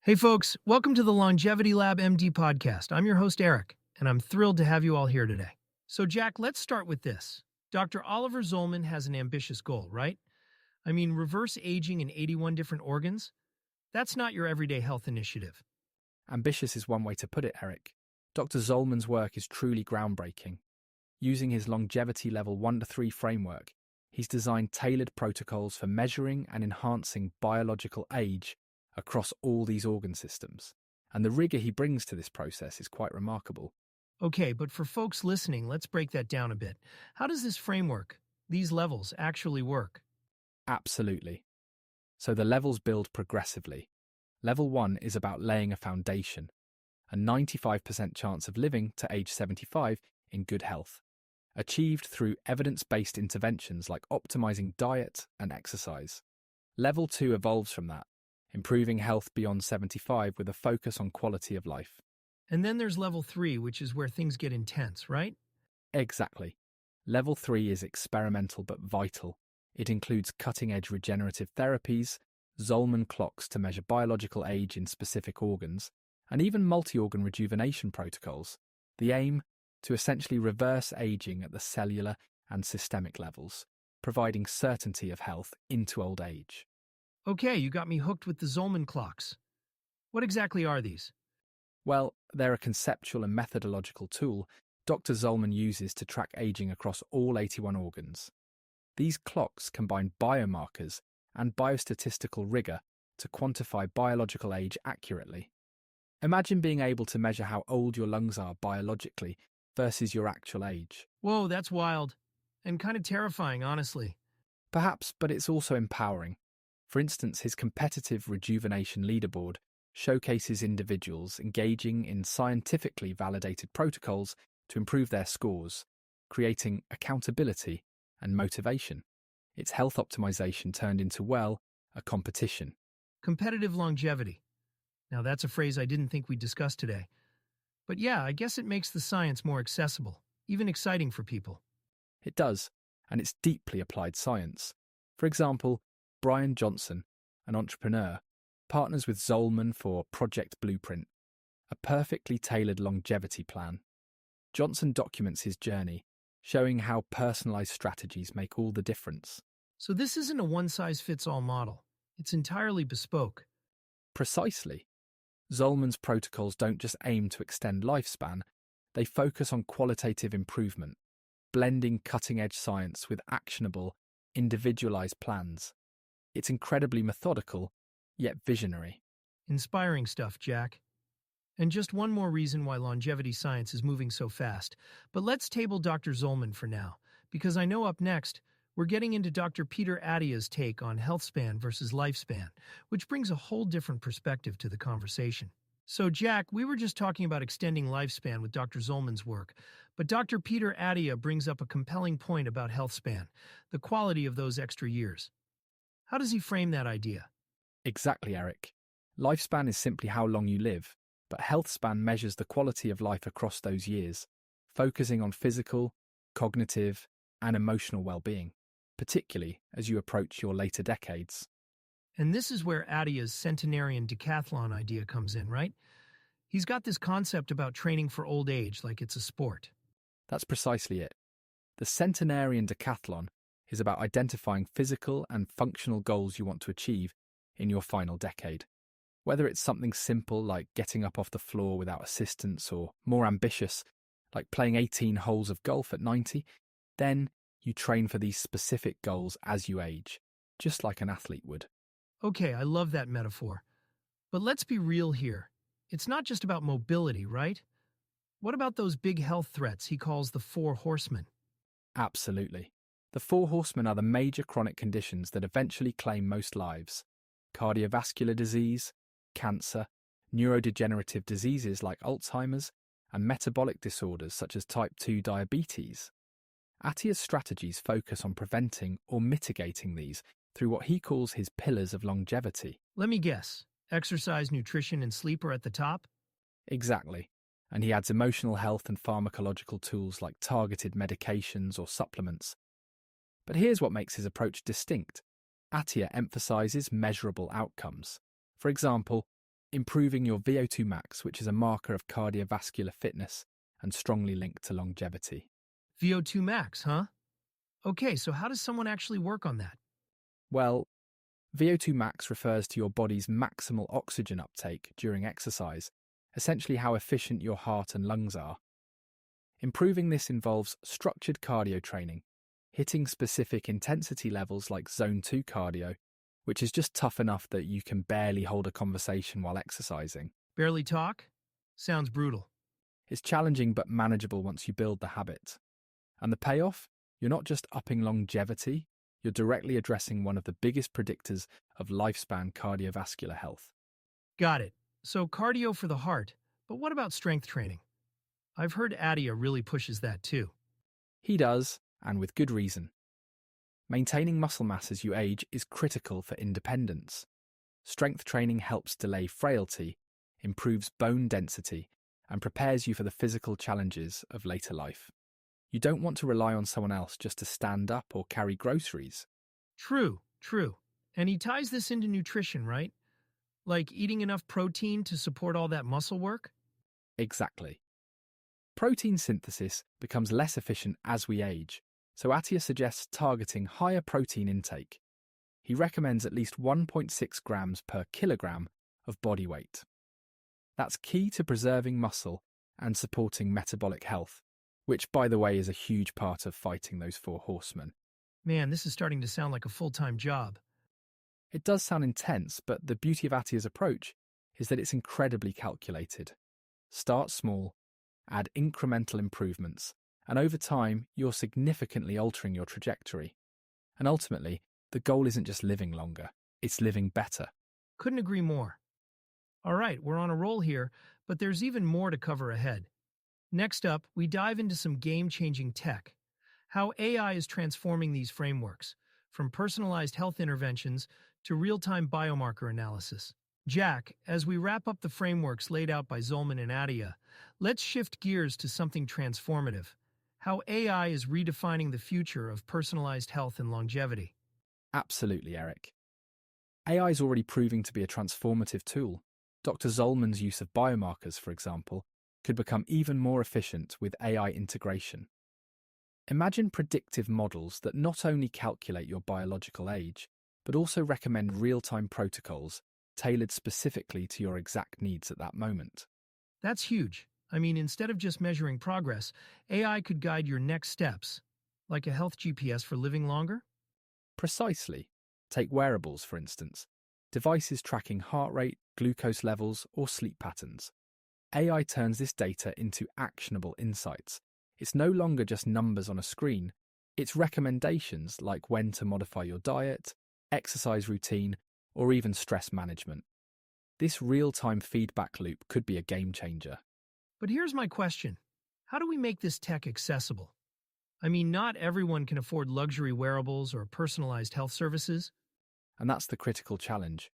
Hey folks, welcome to the Longevity Lab MD podcast. I'm your host Eric, and I'm thrilled to have you all here today. So Jack, let's start with this. Dr. Oliver Zolman has an ambitious goal, right? I mean, reverse aging in 81 different organs? That's not your everyday health initiative. Ambitious is one way to put it, Eric. Dr. Zolman's work is truly groundbreaking. Using his longevity level 1 to 3 framework, he's designed tailored protocols for measuring and enhancing biological age across all these organ systems. And the rigor he brings to this process is quite remarkable. Okay, but for folks listening, let's break that down a bit. How does this framework, these levels, actually work? Absolutely. So the levels build progressively. Level 1 is about laying a foundation, a 95% chance of living to age 75 in good health, achieved through evidence-based interventions like optimizing diet and exercise. Level 2 evolves from that, improving health beyond 75 with a focus on quality of life. And then there's level 3, which is where things get intense, right? Exactly. Level 3 is experimental but vital. It includes cutting-edge regenerative therapies, Zolman clocks to measure biological age in specific organs, and even multi-organ rejuvenation protocols. The aim? To essentially reverse aging at the cellular and systemic levels, providing certainty of health into old age. Okay, you got me hooked with the Zolman clocks. What exactly are these? Well, they're a conceptual and methodological tool Dr. Zolman uses to track aging across all 81 organs. These clocks combine biomarkers and biostatistical rigor to quantify biological age accurately. Imagine being able to measure how old your lungs are biologically versus your actual age. Whoa, that's wild. And kind of terrifying, honestly. Perhaps, but it's also empowering. For instance, his competitive rejuvenation leaderboard showcases individuals engaging in scientifically validated protocols to improve their scores, creating accountability and motivation. It's health optimization turned into, well, a competition. Competitive longevity. Now, that's a phrase I didn't think we'd discuss today. But yeah, I guess it makes the science more accessible, even exciting for people. It does, and it's deeply applied science. For example, Brian Johnson, an entrepreneur, partners with Zolman for Project Blueprint, a perfectly tailored longevity plan. Johnson documents his journey, showing how personalized strategies make all the difference. So this isn't a one-size-fits-all model. It's entirely bespoke. Precisely. Zolman's protocols don't just aim to extend lifespan, they focus on qualitative improvement, blending cutting-edge science with actionable, individualized plans. It's incredibly methodical, yet visionary. Inspiring stuff, Jack. And just one more reason why longevity science is moving so fast. But let's table Dr. Zolman for now, because I know up next, we're getting into Dr. Peter Attia's take on Healthspan versus lifespan, which brings a whole different perspective to the conversation. So, Jack, we were just talking about extending lifespan with Dr. Zolman's work, but Dr. Peter Attia brings up a compelling point about Healthspan, the quality of those extra years. How does he frame that idea? Exactly, Eric. Lifespan is simply how long you live, but Healthspan measures the quality of life across those years, focusing on physical, cognitive, and emotional well-being, particularly as you approach your later decades. And this is where Attia's centenarian decathlon idea comes in, right? He's got this concept about training for old age like it's a sport. That's precisely it. The centenarian decathlon is about identifying physical and functional goals you want to achieve in your final decade. Whether it's something simple like getting up off the floor without assistance or more ambitious like playing 18 holes of golf at 90, then you train for these specific goals as you age, just like an athlete would. Okay, I love that metaphor. But let's be real here. It's not just about mobility, right? What about those big health threats he calls the Four Horsemen? Absolutely. The Four Horsemen are the major chronic conditions that eventually claim most lives: cardiovascular disease, cancer, neurodegenerative diseases like Alzheimer's, and metabolic disorders such as type 2 diabetes. Attia's strategies focus on preventing or mitigating these through what he calls his pillars of longevity. Let me guess. Exercise, nutrition, and sleep are at the top? Exactly. And he adds emotional health and pharmacological tools like targeted medications or supplements. But here's what makes his approach distinct. Attia emphasizes measurable outcomes. For example, improving your VO2 max, which is a marker of cardiovascular fitness and strongly linked to longevity. VO2 max, huh? Okay, so how does someone actually work on that? Well, VO2 max refers to your body's maximal oxygen uptake during exercise, essentially how efficient your heart and lungs are. Improving this involves structured cardio training, hitting specific intensity levels like Zone 2 cardio, which is just tough enough that you can barely hold a conversation while exercising. Barely talk? Sounds brutal. It's challenging but manageable once you build the habit. And the payoff? You're not just upping longevity, you're directly addressing one of the biggest predictors of lifespan cardiovascular health. Got it. So cardio for the heart, but what about strength training? I've heard Attia really pushes that too. He does, and with good reason. Maintaining muscle mass as you age is critical for independence. Strength training helps delay frailty, improves bone density, and prepares you for the physical challenges of later life. You don't want to rely on someone else just to stand up or carry groceries. True. And he ties this into nutrition, right? Like eating enough protein to support all that muscle work? Exactly. Protein synthesis becomes less efficient as we age, so Attia suggests targeting higher protein intake. He recommends at least 1.6 grams per kilogram of body weight. That's key to preserving muscle and supporting metabolic health, which, by the way, is a huge part of fighting those 4 horsemen. Man, this is starting to sound like a full-time job. It does sound intense, but the beauty of Attia's approach is that it's incredibly calculated. Start small, add incremental improvements, and over time, you're significantly altering your trajectory. And ultimately, the goal isn't just living longer, it's living better. Couldn't agree more. All right, we're on a roll here, but there's even more to cover ahead. Next up, we dive into some game-changing tech. How AI is transforming these frameworks, from personalized health interventions to real-time biomarker analysis. Jack, as we wrap up the frameworks laid out by Zolman and Attia, let's shift gears to something transformative. How AI is redefining the future of personalized health and longevity. Absolutely, Eric. AI is already proving to be a transformative tool. Dr. Zolman's use of biomarkers, for example, could become even more efficient with AI integration. Imagine predictive models that not only calculate your biological age, but also recommend real-time protocols tailored specifically to your exact needs at that moment. That's huge. I mean, instead of just measuring progress, AI could guide your next steps, like a health GPS for living longer? Precisely. Take wearables, for instance. Devices tracking heart rate, glucose levels, or sleep patterns. AI turns this data into actionable insights. It's no longer just numbers on a screen. It's recommendations like when to modify your diet, exercise routine, or even stress management. This real-time feedback loop could be a game changer. But here's my question. How do we make this tech accessible? I mean, not everyone can afford luxury wearables or personalized health services. And that's the critical challenge.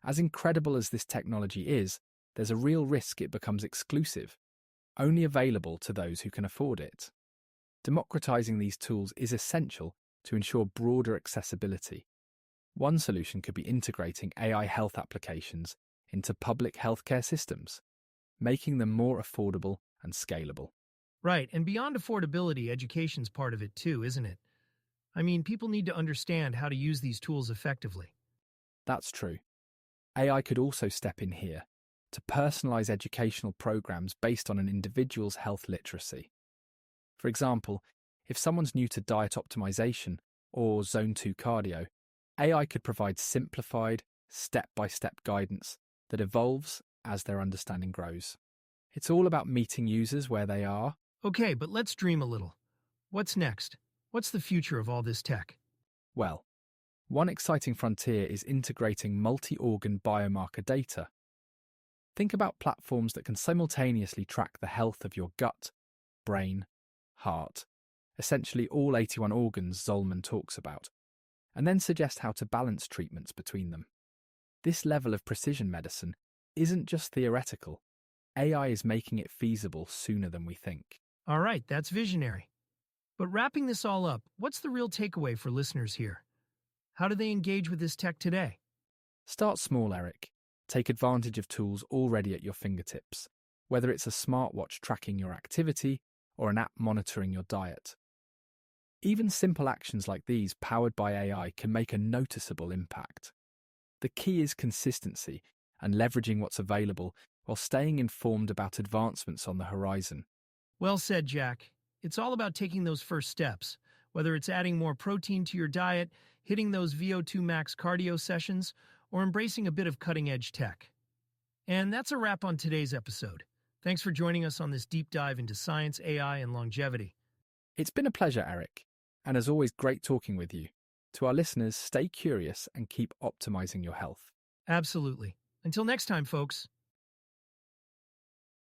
As incredible as this technology is, there's a real risk it becomes exclusive, only available to those who can afford it. Democratizing these tools is essential to ensure broader accessibility. One solution could be integrating AI health applications into public healthcare systems, making them more affordable and scalable. Right, and beyond affordability, education's part of it too, isn't it? I mean, people need to understand how to use these tools effectively. That's true. AI could also step in here to personalize educational programs based on an individual's health literacy. For example, if someone's new to diet optimization or Zone 2 cardio, AI could provide simplified, step-by-step guidance that evolves as their understanding grows. It's all about meeting users where they are. Okay, but let's dream a little. What's next? What's the future of all this tech? Well, one exciting frontier is integrating multi-organ biomarker data. Think about platforms that can simultaneously track the health of your gut, brain, heart, essentially all 81 organs Zolman talks about, and then suggest how to balance treatments between them. This level of precision medicine isn't just theoretical. AI is making it feasible sooner than we think. All right, that's visionary. But wrapping this all up, what's the real takeaway for listeners here? How do they engage with this tech today? Start small, Eric. Take advantage of tools already at your fingertips, whether it's a smartwatch tracking your activity or an app monitoring your diet. Even simple actions like these, powered by AI, can make a noticeable impact. The key is consistency and leveraging what's available while staying informed about advancements on the horizon. Well said, Jack. It's all about taking those first steps, whether it's adding more protein to your diet, hitting those VO2 max cardio sessions, or embracing a bit of cutting-edge tech. And that's a wrap on today's episode. Thanks for joining us on this deep dive into science, AI, and longevity. It's been a pleasure, Eric, and as always, great talking with you. To our listeners, stay curious and keep optimizing your health. Absolutely. Until next time, folks.